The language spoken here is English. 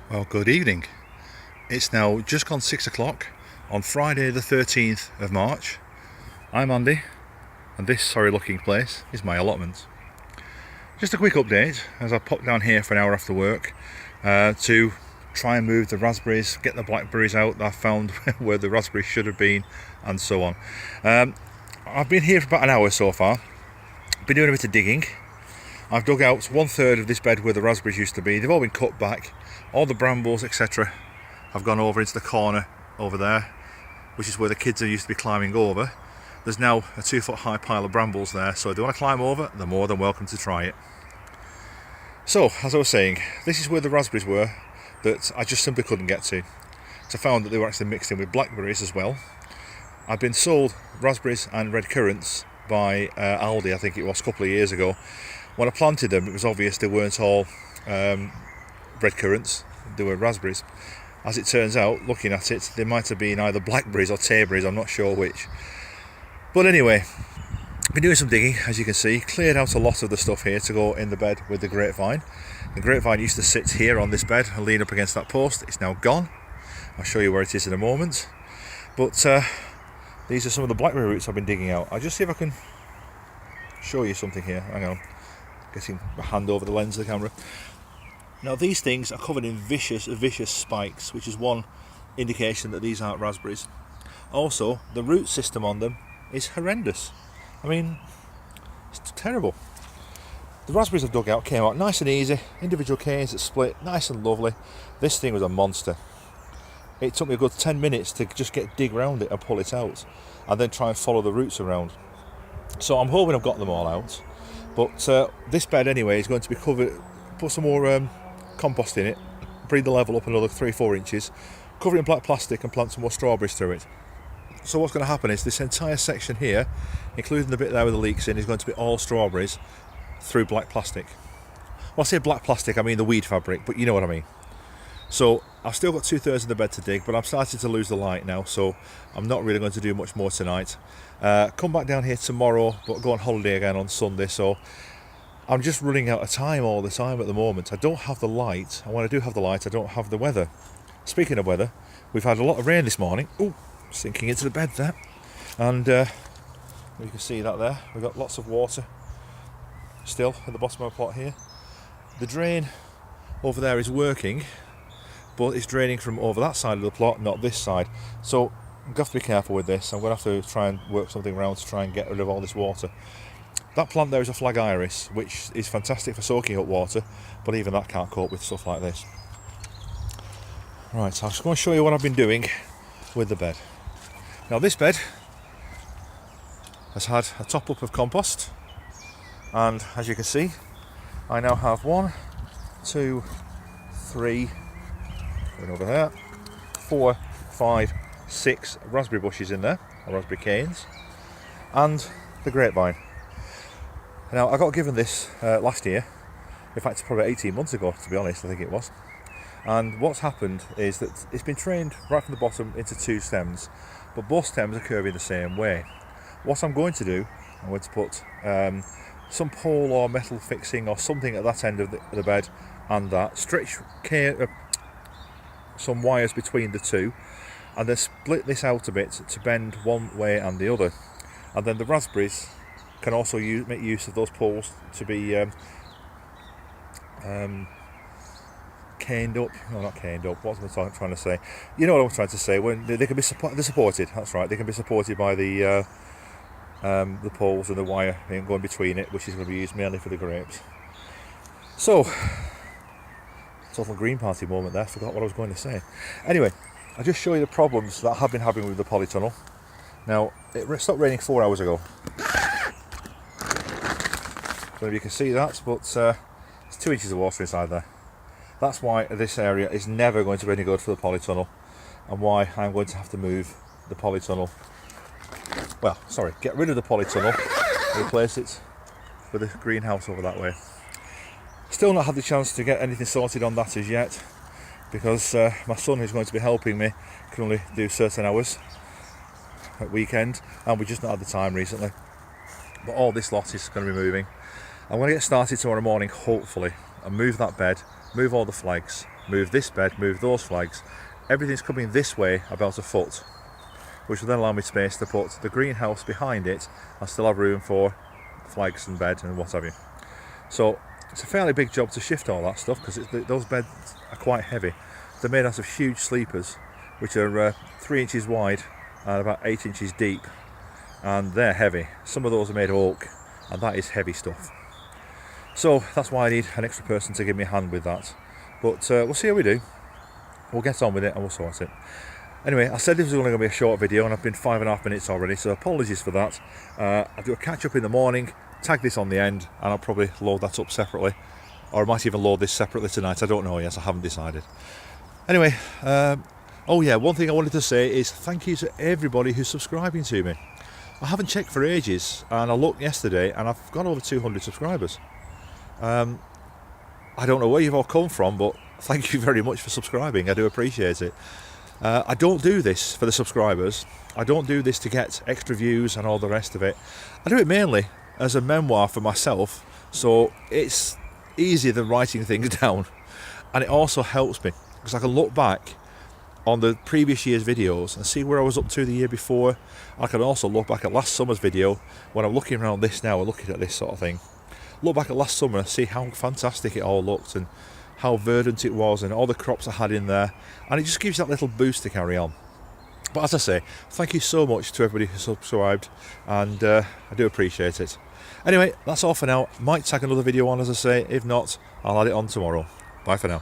Well, good evening. It's now just gone 6 o'clock on Friday the 13th of March. I'm Andy, and this sorry looking place is my allotment. Just a quick update as I pop down here for an hour after work to try and move the raspberries, get the blackberries out that I found where the raspberries should have been, and so on. I've been here for about an hour so far. Been doing a bit of digging. I've dug out 1/3 of this bed where the raspberries used to be. They've all been cut back. All the brambles, etc. have gone over into the corner over there, which is where the kids used to be climbing over. There's now a 2-foot high pile of brambles there, so if they want to climb over, they're more than welcome to try it. So, as I was saying, this is where the raspberries were that I just simply couldn't get to. So I found that they were actually mixed in with blackberries as well. I've been sold raspberries and red currants by Aldi, I think it was, a couple of years ago. When I planted them, it was obvious they weren't all red currants, they were raspberries. As it turns out, looking at it, they might have been either blackberries or tayberries, I'm not sure which. But anyway, been doing some digging, as you can see, cleared out a lot of the stuff here to go in the bed with the grapevine. The grapevine used to sit here on this bed and lean up against that post. It's now gone. I'll show you where it is in a moment. But these are some of the blackberry roots I've been digging out. I'll just see if I can show you something here. Hang on, getting my hand over the lens of the camera. Now these things are covered in vicious spikes, which is one indication that these aren't raspberries. Also, the root system on them is horrendous. I mean, it's terrible. The raspberries I've dug out came out nice and easy, individual canes that split, nice and lovely. This thing was a monster. It took me a good 10 minutes to just dig around it and pull it out, and then try and follow the roots around. So I'm hoping I've got them all out. But this bed anyway is going to be covered, put some more compost in it, bring the level up another 3-4 inches, cover it in black plastic and plant some more strawberries through it. So what's going to happen is this entire section here, including the bit there with the leeks in, is going to be all strawberries through black plastic. Well, I say black plastic, I mean the weed fabric, but you know what I mean. So I've still got 2/3 of the bed to dig, but I'm starting to lose the light now, so I'm not really going to do much more tonight. Come back down here tomorrow, but go on holiday again on Sunday, so I'm just running out of time all the time at the moment. I don't have the light, and when I do have the light, I don't have the weather. Speaking of weather, we've had a lot of rain this morning. Oh, sinking into the bed there. And you can see that there. We've got lots of water still at the bottom of the plot here. The drain over there is working, but it's draining from over that side of the plot, not this side. So I'm going to have to be careful with this. I'm going to have to try and work something around to try and get rid of all this water. That plant there is a flag iris, which is fantastic for soaking up water, but even that can't cope with stuff like this. Right, so I'm just going to show you what I've been doing with the bed. Now this bed has had a top up of compost, and as you can see, I now have 1, 2, 3, going over there, 4, 5, 6 raspberry bushes in there, or raspberry canes, and the grapevine. Now I got given this last year, in fact probably 18 months ago to be honest, I think it was. And what's happened is that it's been trained right from the bottom into 2 stems, but both stems are curving the same way. What I'm going to do, I'm going to put some pole or metal fixing or something at that end of the bed, and that stretch some wires between the two, and then split this out a bit to bend one way and the other. And then the raspberries can also make use of those poles to be caned up. No, not caned up. What was I trying to say? You know what I'm trying to say. When they can be they're supported. That's right. They can be supported by the poles and the wire going between it, which is going to be used mainly for the grapes. So, total Green Party moment there. Forgot what I was going to say. Anyway, I'll just show you the problems that I have been having with the polytunnel. Now, it stopped raining 4 hours ago. I don't know if you can see that, but there's 2 inches of water inside there. That's why this area is never going to be any good for the polytunnel, and why I'm going to have to move the polytunnel. Well, sorry, get rid of the polytunnel and replace it with a greenhouse over that way. Still not had the chance to get anything sorted on that as yet, because my son, who's going to be helping me, can only do certain hours at weekend, and we've just not had the time recently. But all this lot is going to be moving. I'm going to get started tomorrow morning, hopefully, and move that bed, move all the flags, move this bed, move those flags. Everything's coming this way about a foot, which will then allow me space to put the greenhouse behind it and still have room for flags and bed and what have you. So it's a fairly big job to shift all that stuff, because those beds are quite heavy. They're made out of huge sleepers, which are 3 inches wide and about 8 inches deep, and they're heavy. Some of those are made of oak, and that is heavy stuff. So that's why I need an extra person to give me a hand with that. But we'll see how we do. We'll get on with it and we'll sort it. Anyway, I said this was only going to be a short video, and I've been 5.5 minutes already, so apologies for that. I'll do a catch up in the morning, tag this on the end, and I'll probably load that up separately. Or I might even load this separately tonight, I don't know yet, I haven't decided. Anyway, oh yeah, one thing I wanted to say is thank you to everybody who's subscribing to me. I haven't checked for ages, and I looked yesterday and I've got over 200 subscribers. I don't know where you've all come from, but thank you very much for subscribing, I do appreciate it. I don't do this for the subscribers. I don't do this to get extra views and all the rest of it. I do it mainly as a memoir for myself, so it's easier than writing things down. And it also helps me, because I can look back on the previous year's videos and see where I was up to the year before. I can also look back at last summer's video when I'm looking around this now and looking at this sort of thing. Look back at last summer and see how fantastic it all looked and how verdant it was and all the crops I had in there, and it just gives you that little boost to carry on. But as I say, thank you so much to everybody who subscribed, and I do appreciate it. Anyway, that's all for now. Might tag another video on, as I say. If not, I'll add it on tomorrow. Bye for now.